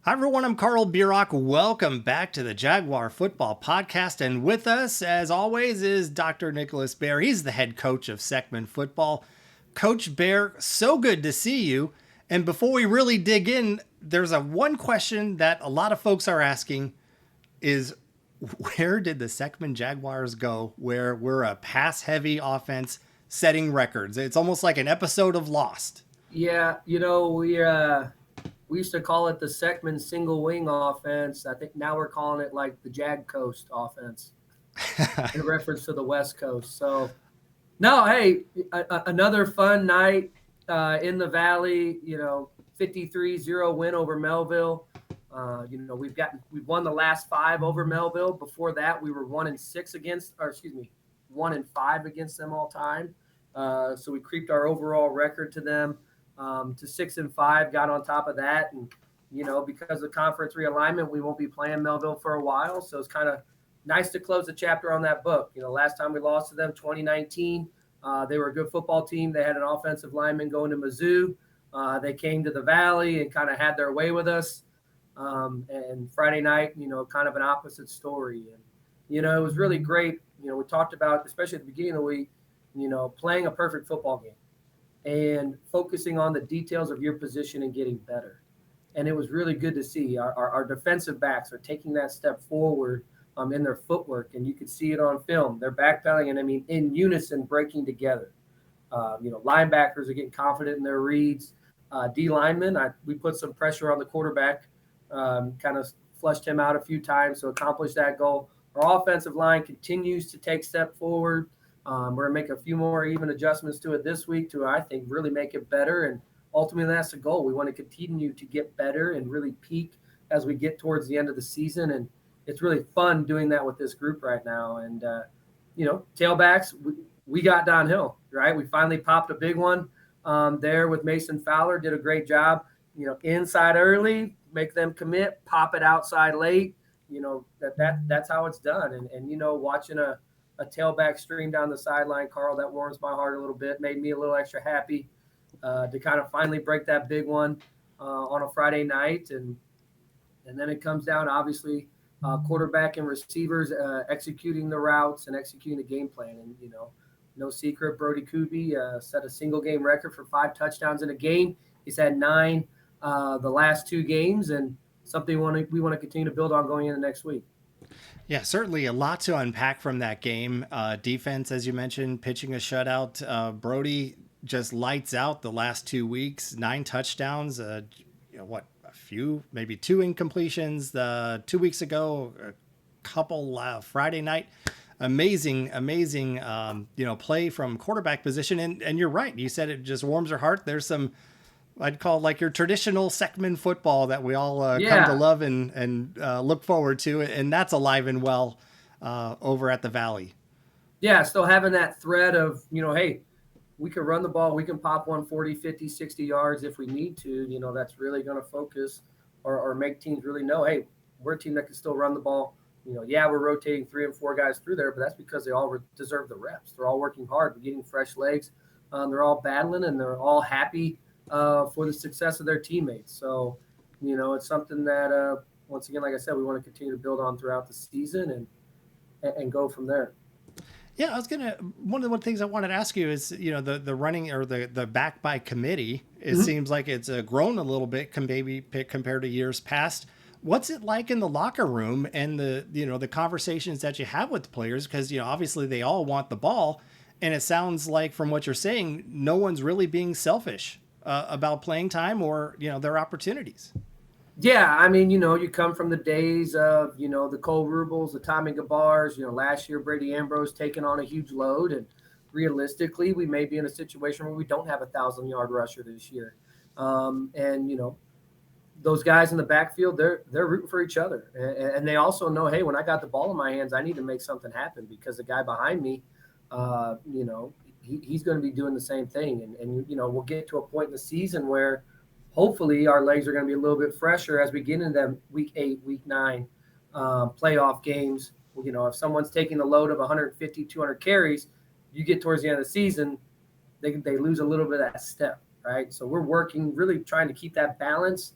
Hi, everyone. I'm Carl Bierock. Welcome back to the Jaguar Football Podcast. And with us, as always, is Dr. Nicholas Bear. He's the head coach of Seckman Football. Coach Bear, so good to see you. And before we really dig in, there's one question that a lot of folks are asking is, where did the Seckman Jaguars go where we're a pass-heavy offense setting records? It's almost like an episode of Lost. Yeah, we used to call it the Seckman single wing offense. I think now we're calling it like the Jag Coast Offense in reference to the West Coast. So, no, hey, another fun night in the Valley. 53-0 win over Mehlville. We've won the last 5 over Mehlville. Before that, we were 1-6 against, or excuse me, 1-5 against them all time. So we creeped our overall record to them. To 6-5, got on top of that, and because of conference realignment, we won't be playing Mehlville for a while. So it's kind of nice to close the chapter on that book. Last time we lost to them, 2019, they were a good football team. They had an offensive lineman going to Mizzou. They came to the Valley and kind of had their way with us. And Friday night, kind of an opposite story. And it was really great. We talked about, especially at the beginning of the week, playing a perfect football game and focusing on the details of your position and getting better. And it was really good to see our defensive backs are taking that step forward in their footwork, and you could see it on film. They're backpedaling and, in unison, breaking together. Linebackers are getting confident in their reads. D linemen, we put some pressure on the quarterback, kind of flushed him out a few times to accomplish that goal. Our offensive line continues to take step forward. We're going to make a few more even adjustments to it this week to, I think, really make it better. And ultimately, that's the goal. We want to continue to get better and really peak as we get towards the end of the season. And it's really fun doing that with this group right now. And, tailbacks, we got downhill, right? We finally popped a big one there with Mason Fowler, did a great job, inside early, make them commit, pop it outside late. That's how it's done. And watching a tailback stream down the sideline, Carl, that warms my heart a little bit, made me a little extra happy to kind of finally break that big one on a Friday night. And then it comes down, obviously, quarterback and receivers executing the routes and executing the game plan. And, no secret, Brody Kuby set a single game record for 5 touchdowns in a game. He's had 9 the last 2 games, and something we want to continue to build on going into next week. Yeah, certainly a lot to unpack from that game. Defense, as you mentioned, pitching a shutout. Brody just lights out the last 2 weeks, 9 touchdowns. A few, maybe 2 incompletions 2 weeks ago, a couple Friday night. Amazing, play from quarterback position. And you're right. You said it just warms your heart. There's some, I'd call like your traditional Seckman football that we all come to love and look forward to. And that's alive and well over at the Valley. Yeah, still having that thread of, hey, we can run the ball. We can pop 140, 50, 60 yards if we need to. That's really going to focus or make teams really know, hey, we're a team that can still run the ball. We're rotating 3 and 4 guys through there, but that's because they all deserve the reps. They're all working hard. We're getting fresh legs. They're all battling, and they're all happy for the success of their teammates. So, it's something that, once again, like I said, we want to continue to build on throughout the season and go from there. Yeah, one of the things I wanted to ask you is, the running or the back by committee, it seems like it's grown a little bit compared to years past. What's it like in the locker room and the conversations that you have with the players? Because, obviously they all want the ball, and it sounds like from what you're saying, no one's really being selfish about playing time or, their opportunities. Yeah, you come from the days of, the Cole Rubles, the Tommy Gabars. Last year Brady Ambrose taking on a huge load, and realistically, we may be in a situation where we don't have a 1,000-yard rusher this year. Those guys in the backfield, they're rooting for each other, and they also know, hey, when I got the ball in my hands, I need to make something happen because the guy behind me, he's going to be doing the same thing, and we'll get to a point in the season where hopefully our legs are going to be a little bit fresher as we get into them week 8, week 9 playoff games. If someone's taking the load of 150, 200 carries, you get towards the end of the season, they lose a little bit of that step, right? So we're working, really trying to keep that balance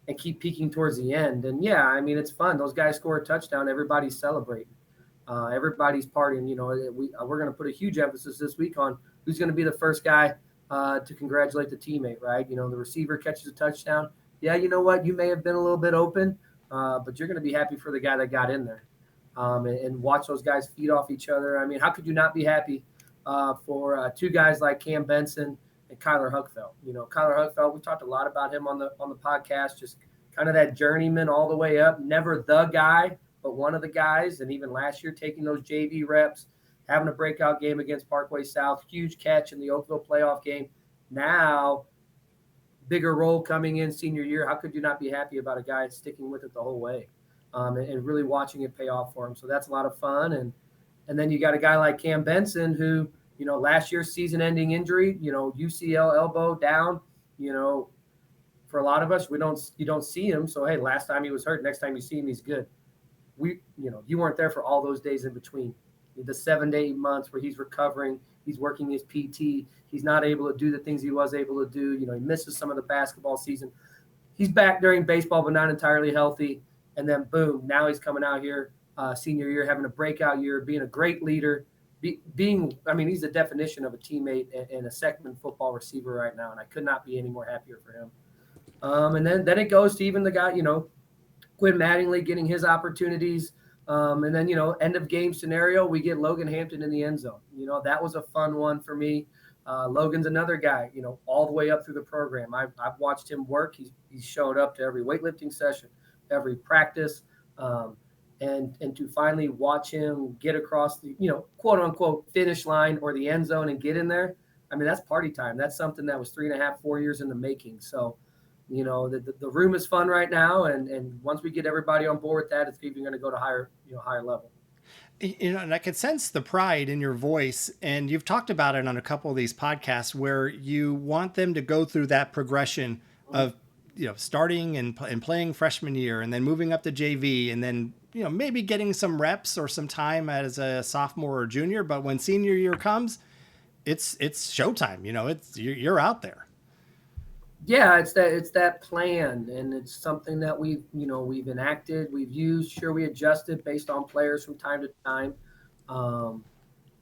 and keep peaking towards the end. And yeah, I mean, it's fun. Those guys score a touchdown, everybody's celebrating. Everybody's partying. We're going to put a huge emphasis this week on who's going to be the first guy to congratulate the teammate, right? The receiver catches a touchdown. Yeah, you know what? You may have been a little bit open, but you're going to be happy for the guy that got in there, and watch those guys feed off each other. I mean, how could you not be happy for two guys like Cam Benson and Kyler Huckfeld? Kyler Huckfeld, we talked a lot about him on the podcast, just kind of that journeyman all the way up, never the guy, but one of the guys. And even last year, taking those JV reps, having a breakout game against Parkway South, huge catch in the Oakville playoff game. Now, bigger role coming in senior year. How could you not be happy about a guy sticking with it the whole way, and really watching it pay off for him? So that's a lot of fun. And then you got a guy like Cam Benson who, last year's season-ending injury, UCL elbow down, for a lot of us, you don't see him. So, hey, last time he was hurt, next time you see him, he's good. You weren't there for all those days in between, the 7 to 8 months where he's recovering, he's working his PT, he's not able to do the things he was able to do. He misses some of the basketball season. He's back during baseball, but not entirely healthy. And then boom, now he's coming out here, senior year, having a breakout year, being a great leader, he's the definition of a teammate and a Seckman football receiver right now. And I could not be any more happier for him. And then it goes to even the guy, Quinn Mattingly getting his opportunities. And then, end of game scenario, we get Logan Hampton in the end zone. That was a fun one for me. Logan's another guy, all the way up through the program. I've watched him work. He's showed up to every weightlifting session, every practice. And to finally watch him get across the, quote unquote finish line or the end zone and get in there. I mean, that's party time. That's something that was 3.5, 4 years in the making. So, the room is fun right now, and once we get everybody on board with that, it's even going to go to higher level. And I could sense the pride in your voice, and you've talked about it on a couple of these podcasts where you want them to go through that progression of, starting and playing freshman year and then moving up to JV and then, maybe getting some reps or some time as a sophomore or junior. But when senior year comes, it's showtime. You're out there. Yeah, it's that plan, and it's something that we've enacted, we've used. Sure, we adjusted based on players from time to time,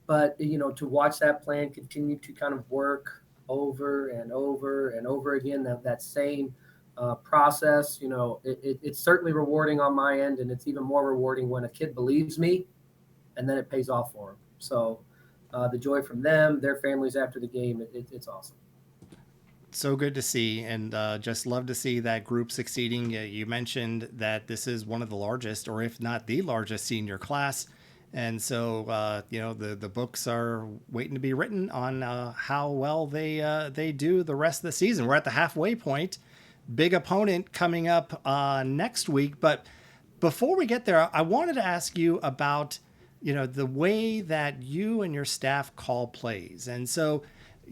but to watch that plan continue to kind of work over and over and over again, that same process, it's certainly rewarding on my end, and it's even more rewarding when a kid believes me, and then it pays off for them. So the joy from them, their families after the game, it's awesome. So good to see, and just love to see that group succeeding. You mentioned that this is one of the largest, or if not the largest, senior class, and so the books are waiting to be written on how well they do the rest of the season. We're at the halfway point. Big opponent coming up next week, but before we get there, I wanted to ask you about the way that you and your staff call plays, and so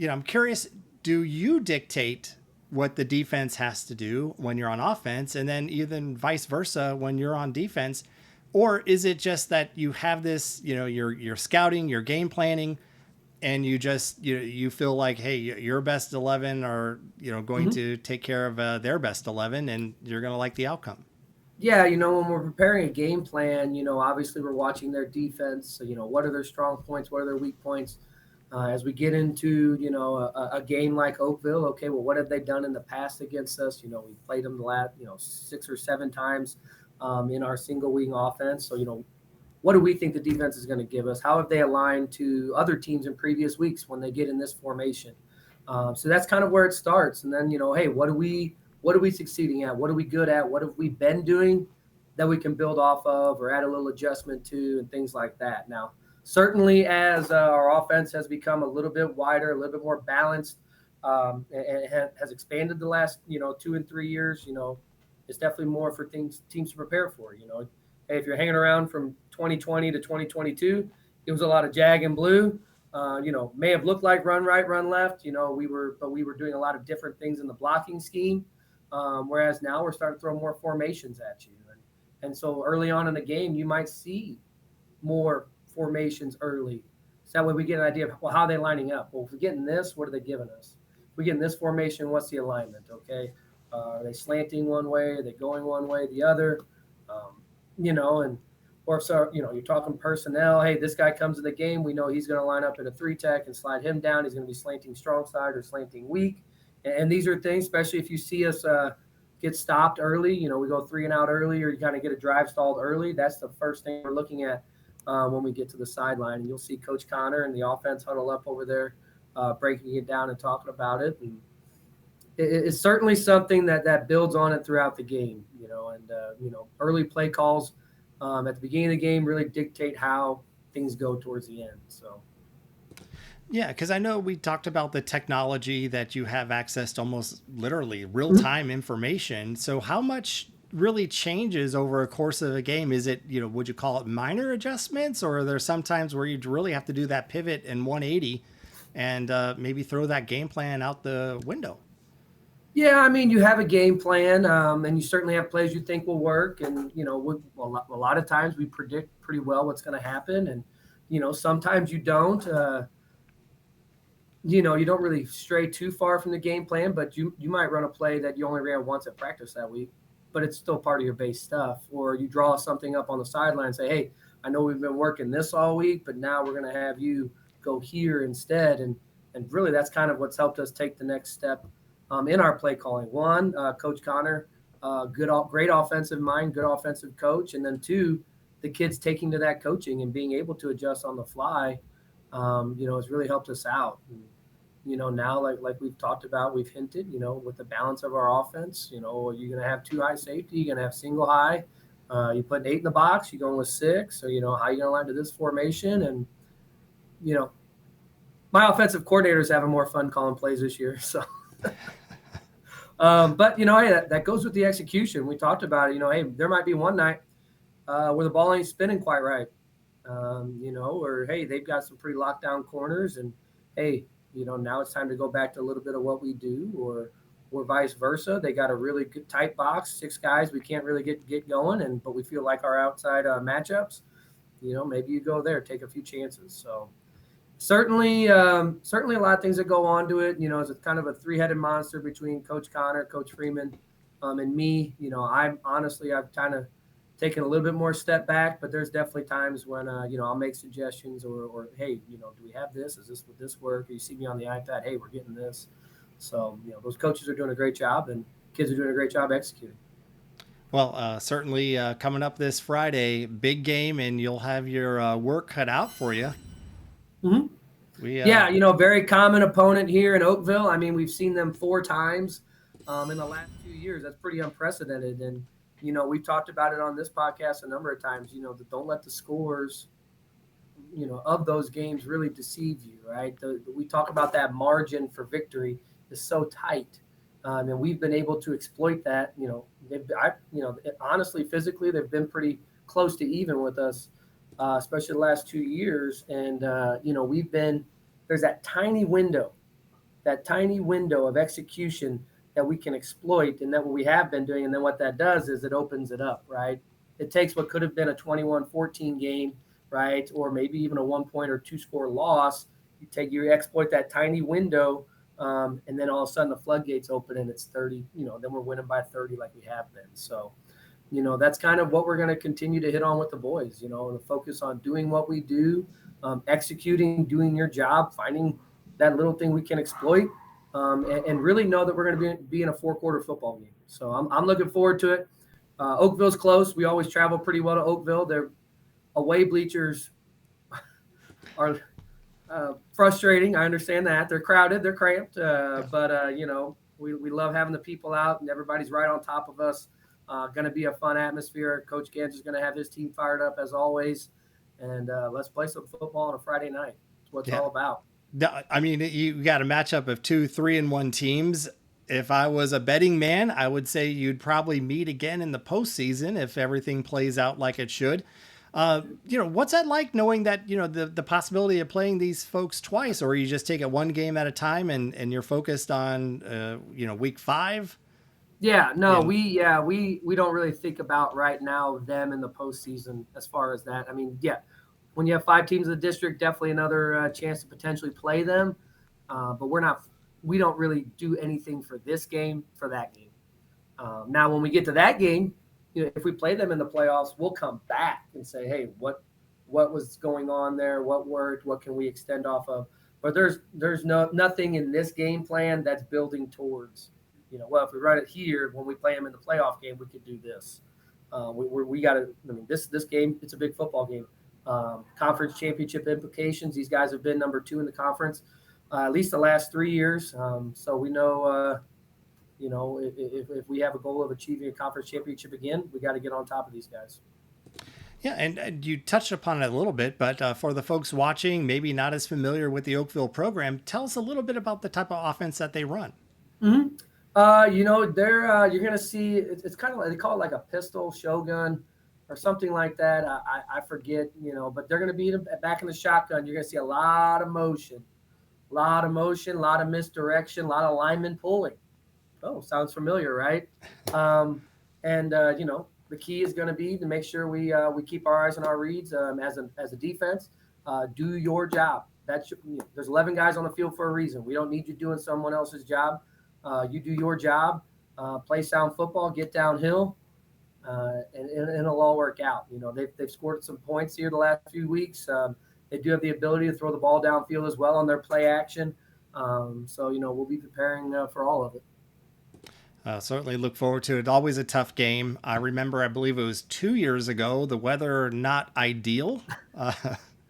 I'm curious. Do you dictate what the defense has to do when you're on offense, and then even vice versa when you're on defense? Or is it just that you have this, you're scouting, you're game planning, and you just, you feel like, hey, your best 11 are, going to take care of their best 11, and you're going to like the outcome? Yeah, when we're preparing a game plan, obviously we're watching their defense. So, what are their strong points? What are their weak points? As we get into, a game like Oakville, okay, well, what have they done in the past against us? We played them the last, 6 or 7 times in our single wing offense. So, what do we think the defense is going to give us? How have they aligned to other teams in previous weeks when they get in this formation? So that's kind of where it starts. And then, hey, what are we succeeding at? What are we good at? What have we been doing that we can build off of or add a little adjustment to and things like that? Now, certainly, as our offense has become a little bit wider, a little bit more balanced, and has expanded the last 2 and 3 years, it's definitely more for teams to prepare for. Hey, if you're hanging around from 2020 to 2022, it was a lot of jag and blue. May have looked like run right, run left. We were doing a lot of different things in the blocking scheme. Whereas now we're starting to throw more formations at you, and so early on in the game, you might see more formations early. So that way we get an idea of, well, how are they lining up? Well, if we're getting this, what are they giving us? If we're getting this formation, what's the alignment? Okay. Are they slanting one way? Are they going one way, the other? Um, and or if so, you're talking personnel. Hey, this guy comes in the game. We know he's going to line up in a 3-tech and slide him down. He's going to be slanting strong side or slanting weak. And these are things, especially if you see us get stopped early. We go 3 and out early, or you kind of get a drive stalled early. That's the first thing we're looking at when we get to the sideline. And you'll see Coach Connor and the offense huddle up over there, breaking it down and talking about it. And it's certainly something that builds on it throughout the game. Early play calls at the beginning of the game really dictate how things go towards the end. So. Yeah, because I know we talked about the technology that you have access to almost literally real-time information. So how much really changes over a course of a game? Is it, would you call it minor adjustments, or are there some times where you really have to do that pivot in 180 and maybe throw that game plan out the window? Yeah, I mean, you have a game plan, and you certainly have plays you think will work. And, a lot of times we predict pretty well what's going to happen. And, sometimes you don't. You don't really stray too far from the game plan, but you might run a play that you only ran once at practice that week, but it's still part of your base stuff. Or you draw something up on the sideline and say, hey, I know we've been working this all week, but now we're going to have you go here instead. And really that's kind of what's helped us take the next step in our play calling. One, Coach Connor, great offensive mind, good offensive coach. And then two, the kids taking to that coaching and being able to adjust on the fly, has really helped us out. And, now like we've talked about, we've hinted, with the balance of our offense, you're going to have 2 high safety, you're going to have single high, you put 8 in the box, you're going with 6. So, how are you going to line to this formation? And, my offensive coordinator is having more fun calling plays this year. So, but, hey, that goes with the execution. We talked about it, hey, there might be one night where the ball ain't spinning quite right. Or, hey, they've got some pretty locked down corners, and, hey, now it's time to go back to a little bit of what we do, or vice versa. They got a really good tight box, 6 guys we can't really get going, but we feel like our outside matchups, maybe you go there, take a few chances. So certainly a lot of things that go on to it. It's kind of a 3-headed monster between Coach Connor, Coach Freeman, and me. I've kind of taking a little bit more step back, but there's definitely times when, I'll make suggestions or, hey, do we have this? Would this work? Or you see me on the iPad, hey, we're getting this. So, those coaches are doing a great job, and kids are doing a great job executing. Well, certainly coming up this Friday, big game, and you'll have your work cut out for you. Mm-hmm. Very common opponent here in Oakville. I mean, we've seen them 4 times in the last 2 years. That's pretty unprecedented. And, we've talked about it on this podcast a number of times, don't let the scores, of those games really deceive you, right? We talk about that margin for victory is so tight. And we've been able to exploit that. Honestly, physically, they've been pretty close to even with us, especially the last 2 years. And, there's that tiny window of execution that we can exploit, and that what we have been doing. And then what that does is it opens it up, right? It takes what could have been a 21-14 game, right? Or maybe even a 1-point or 2-score loss. You exploit that tiny window, and then all of a sudden the floodgates open and it's 30, then we're winning by 30 like we have been. So, that's kind of what we're going to continue to hit on with the boys, the focus on doing what we do, executing, doing your job, finding that little thing we can exploit. And really know that we're going to be in a 4-quarter football game. So I'm looking forward to it. Oakville's close. We always travel pretty well to Oakville. Their away bleachers are frustrating. I understand that. They're crowded. They're cramped. But we love having the people out, and everybody's right on top of us. Going to be a fun atmosphere. Coach Gans is going to have his team fired up as always. And let's play some football on a Friday night. That's what it's all about. I mean, you got a matchup of 2 3-1 teams. If I was a betting man, I would say you'd probably meet again in the postseason if everything plays out like it should. What's that like, knowing that, the possibility of playing these folks twice, or you just take it one game at a time and you're focused on, week 5? Yeah, no, we don't really think about right now them in the postseason as far as that. I mean, yeah, when you have 5 teams in the district, definitely another chance to potentially play them. But we don't really do anything for this game, for that game. Now, when we get to that game, if we play them in the playoffs, we'll come back and say, hey, what was going on there? What worked? What can we extend off of? But there's nothing in this game plan that's building towards, well, if we run it here, when we play them in the playoff game, we could do this. We got to. I mean, this game, it's a big football game. Conference championship implications. These guys have been number 2 in the conference at least the last 3 years. So we know, if we have a goal of achieving a conference championship again, we got to get on top of these guys. Yeah, and you touched upon it a little bit, but for the folks watching, maybe not as familiar with the Oakville program, tell us a little bit about the type of offense that they run. Mm-hmm. You're going to see, it's kind of like, they call it like a pistol, showgun, or something like that. I forget, but they're going to be back in the shotgun. You're going to see a lot of motion, a lot of misdirection, a lot of linemen pulling. Oh, sounds familiar, right? The key is going to be to make sure we keep our eyes on our reads as a defense. Do your job. There's 11 guys on the field for a reason. We don't need you doing someone else's job. You do your job. Play sound football. Get downhill, and it'll all work out. They've scored some points here the last few weeks. They do have the ability to throw the ball downfield as well on their play action. So we'll be preparing for all of it. Certainly look forward to it. Always a tough game. I remember, I believe it was 2 years ago, the weather not ideal.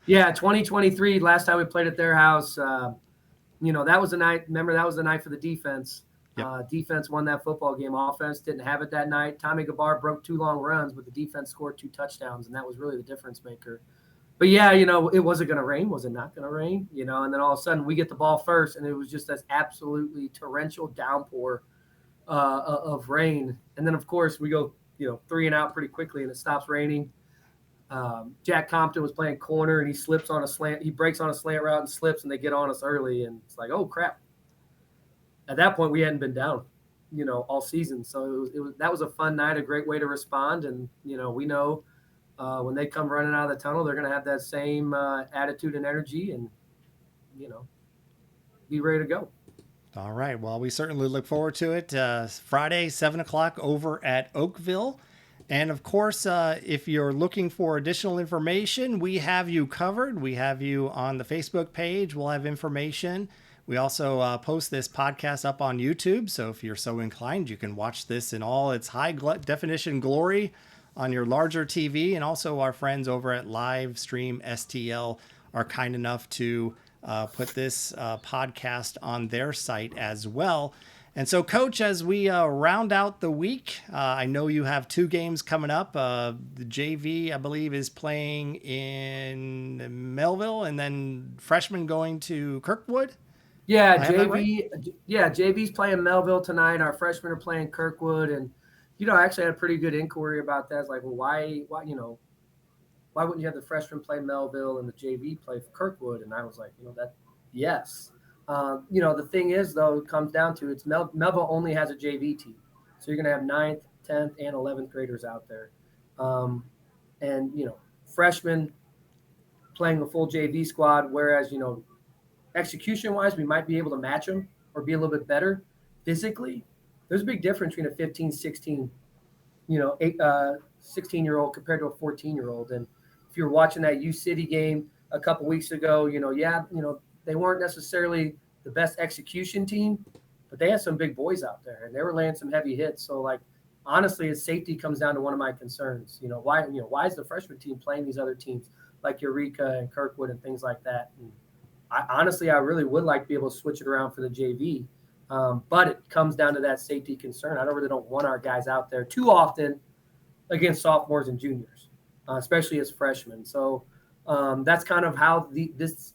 Yeah, 2023, last time we played at their house, that was the night. Remember, that was the night for the defense. Yep. Defense won that football game. Offense didn't have it that night. Tommy Gabar broke 2 long runs, but the defense scored 2 touchdowns, and that was really the difference maker. But yeah, it wasn't going to rain. Was it not going to rain? And then all of a sudden we get the ball first, and it was just this absolutely torrential downpour of rain. And then, of course, we go, 3 and out pretty quickly, and it stops raining. Jack Compton was playing corner, and he slips on a slant. He breaks on a slant route and slips, and they get on us early. And it's like, oh, crap. At that point, we hadn't been down, all season. So that was a fun night, a great way to respond. And, we know when they come running out of the tunnel, they're going to have that same attitude and energy and, be ready to go. All right. Well, we certainly look forward to it. Friday, 7:00 over at Oakville. And of course, if you're looking for additional information, we have you covered. We have you on the Facebook page. We'll have information. We also post this podcast up on YouTube. So if you're so inclined, you can watch this in all its high definition glory on your larger TV. And also our friends over at Livestream STL are kind enough to put this podcast on their site as well. And so, Coach, as we round out the week, I know you have 2 games coming up. The JV, I believe, is playing in Mehlville, and then freshman going to Kirkwood. Yeah, JV. Right? Yeah, JV's playing Mehlville tonight. Our freshmen are playing Kirkwood, and I actually had a pretty good inquiry about that. It's like, well, why wouldn't you have the freshmen play Mehlville and the JV play for Kirkwood? And I was like, yes. The thing is, though, it comes down to it's Mehlville only has a JV team. So you're going to have 9th, 10th, and 11th graders out there. Freshmen playing the full JV squad, whereas, execution-wise, we might be able to match them or be a little bit better physically. There's a big difference between a 15, 16, 16-year-old compared to a 14-year-old. And if you're watching that U City game a couple weeks ago, they weren't necessarily the best execution team, but they had some big boys out there, and they were laying some heavy hits. So, honestly, safety comes down to one of my concerns. Why is the freshman team playing these other teams like Eureka and Kirkwood and things like that? And I really would like to be able to switch it around for the JV, but it comes down to that safety concern. I really don't want our guys out there too often against sophomores and juniors, especially as freshmen. So that's kind of how it's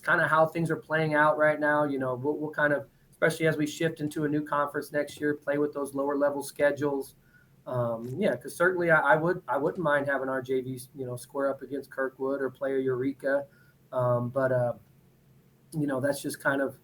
kind of how things are playing out right now. We'll kind of, especially as we shift into a new conference next year, play with those lower level schedules. Because certainly I wouldn't mind having our JVs, square up against Kirkwood or play a Eureka. That's just kind of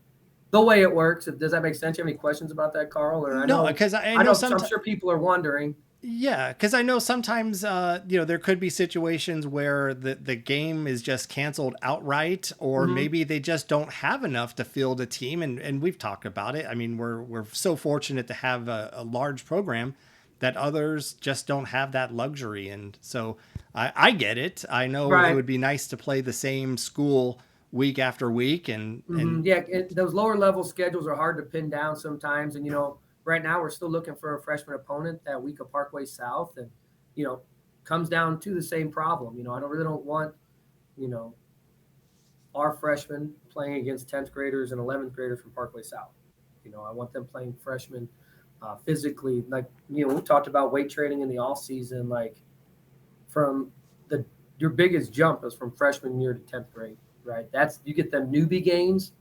the way it works. Does that make sense? Do you have any questions about that, Carl? Or no, because I know I'm sure people are wondering. Yeah, because I know sometimes there could be situations where the game is just canceled outright, or Hmm. maybe they just don't have enough to field a team. And we've talked about it. I mean, we're so fortunate to have a large program that others just don't have that luxury. And so I get it. I know it Right. would be nice to play the same school week after week, and Yeah, those lower level schedules are hard to pin down sometimes. And right now we're still looking for a freshman opponent that week of Parkway South, and you know, comes down to the same problem. I don't really don't want you know our freshmen playing against 10th graders and 11th graders from Parkway South. I want them playing freshmen physically. Like we talked about weight training in the off season. Like from the your biggest jump is from freshman year to 10th grade, right? That's you get them newbie gains.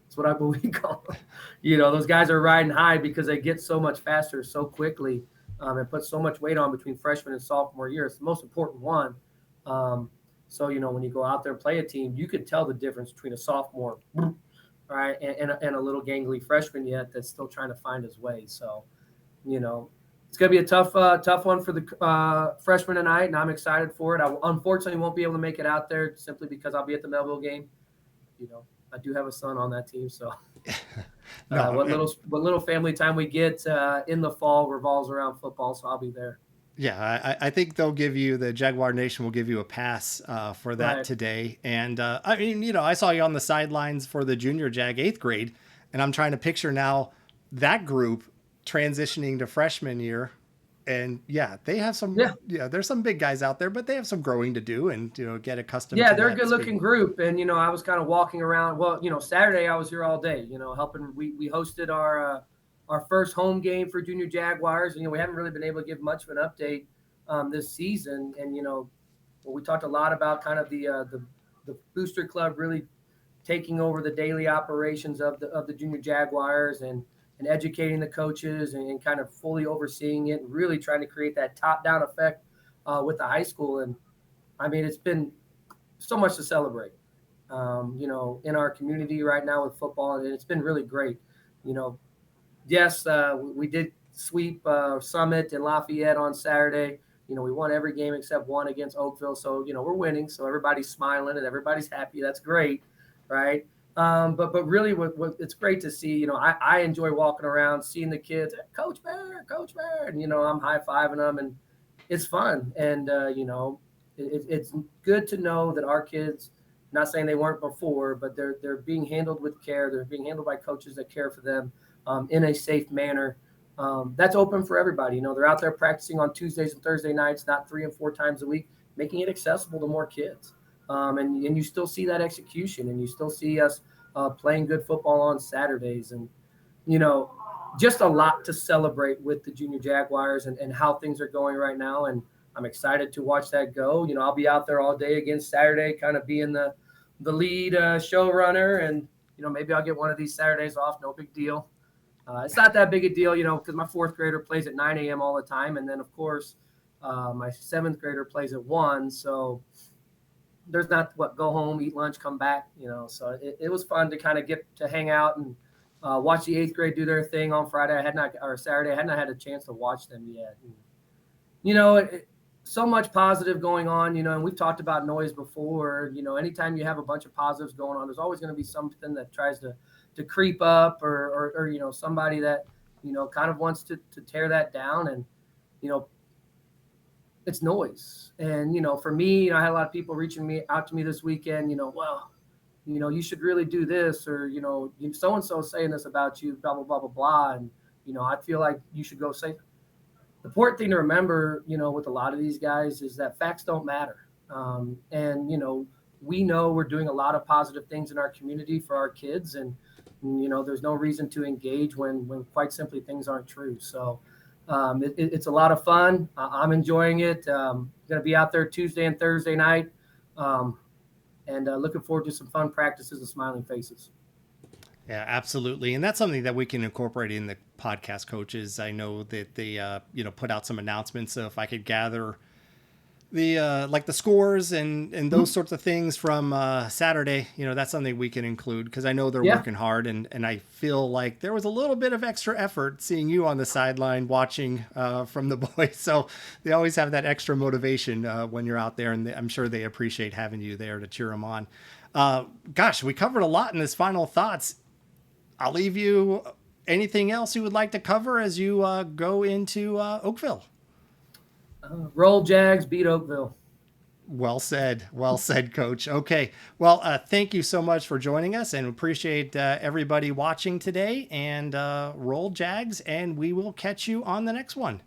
That's what I believe call them. Those guys are riding high because they get so much faster so quickly, and put so much weight on between freshman and sophomore year. It's the most important one. So when you go out there and play a team, you can tell the difference between a sophomore, right, and a little gangly freshman yet that's still trying to find his way. So you know, it's going to be a tough one for the freshmen tonight, and I'm excited for it. I unfortunately won't be able to make it out there simply because I'll be at the Mehlville game. I do have a son on that team, so no, what little family time we get in the fall revolves around football, so I'll be there. yeah, I think the Jaguar Nation will give you a pass for that Right. today. And I mean, I saw you on the sidelines for the junior Jag 8th grade, and I'm trying to picture now that group transitioning to freshman year. And yeah, they have Yeah. there's some big guys out there, but they have some growing to do and, get accustomed Yeah, to they're a that good speed. looking group. And, I was kind of walking around. Well, Saturday I was here all day, helping. We hosted our first home game for Junior Jaguars. And, we haven't really been able to give much of an update this season. And, we talked a lot about kind of the booster club really taking over the daily operations of the Junior Jaguars and educating the coaches and kind of fully overseeing it and really trying to create that top down effect with the high school. And I mean, it's been so much to celebrate, in our community right now with football, and it's been really great. You know, yes, we did sweep Summit and Lafayette on Saturday. We won every game except one against Oakville, so we're winning. So everybody's smiling and everybody's happy. That's great, right? But really, what it's great to see. I enjoy walking around, seeing the kids, Coach Bear, and I'm high fiving them, and it's fun. And it's good to know that our kids. Not saying they weren't before, but they're being handled with care. They're being handled by coaches that care for them in a safe manner. That's open for everybody. They're out there practicing on Tuesdays and Thursday nights, not 3 and 4 times a week, making it accessible to more kids. And you still see that execution, and you still see us playing good football on Saturdays. And, you know, just a lot to celebrate with the Junior Jaguars and how things are going right now. And I'm excited to watch that go. I'll be out there all day again Saturday, kind of being the lead showrunner. And, maybe I'll get one of these Saturdays off. No big deal. It's not that big a deal, because my fourth grader plays at 9 a.m. all the time. And then, of course, my seventh grader plays at 1. So there's not go home, eat lunch, come back, So it was fun to kind of get to hang out and watch the eighth grade do their thing on Friday. Or Saturday. I had not had a chance to watch them yet. And, so much positive going on, and we've talked about noise before. Anytime you have a bunch of positives going on, there's always going to be something that tries to creep up or somebody that, kind of wants to tear that down. And, it's noise. And, for me, I had a lot of people reaching out to me this weekend, well, you should really do this, or, so-and-so saying this about you, blah, blah, blah, blah, blah. And, I feel like you should go say. The important thing to remember, with a lot of these guys is that facts don't matter. And, we know we're doing a lot of positive things in our community for our kids. And, there's no reason to engage when quite simply things aren't true. So it's a lot of fun. I'm enjoying it. Going to be out there Tuesday and Thursday night. And looking forward to some fun practices and smiling faces. Yeah, absolutely. And that's something that we can incorporate in the podcast, coaches. I know that they, put out some announcements. So if I could gather the like the scores and those sorts of things from Saturday, that's something we can include because I know they're working hard, and I feel like there was a little bit of extra effort seeing you on the sideline watching from the boys. So they always have that extra motivation when you're out there, and I'm sure they appreciate having you there to cheer them on. Gosh, we covered a lot in this final thoughts. I'll leave you. Anything else you would like to cover as you go into Oakville? Roll Jags, beat Oakville. Well said. Well said, Coach. Okay. Well, thank you so much for joining us, and appreciate everybody watching today. And roll Jags, and we will catch you on the next one.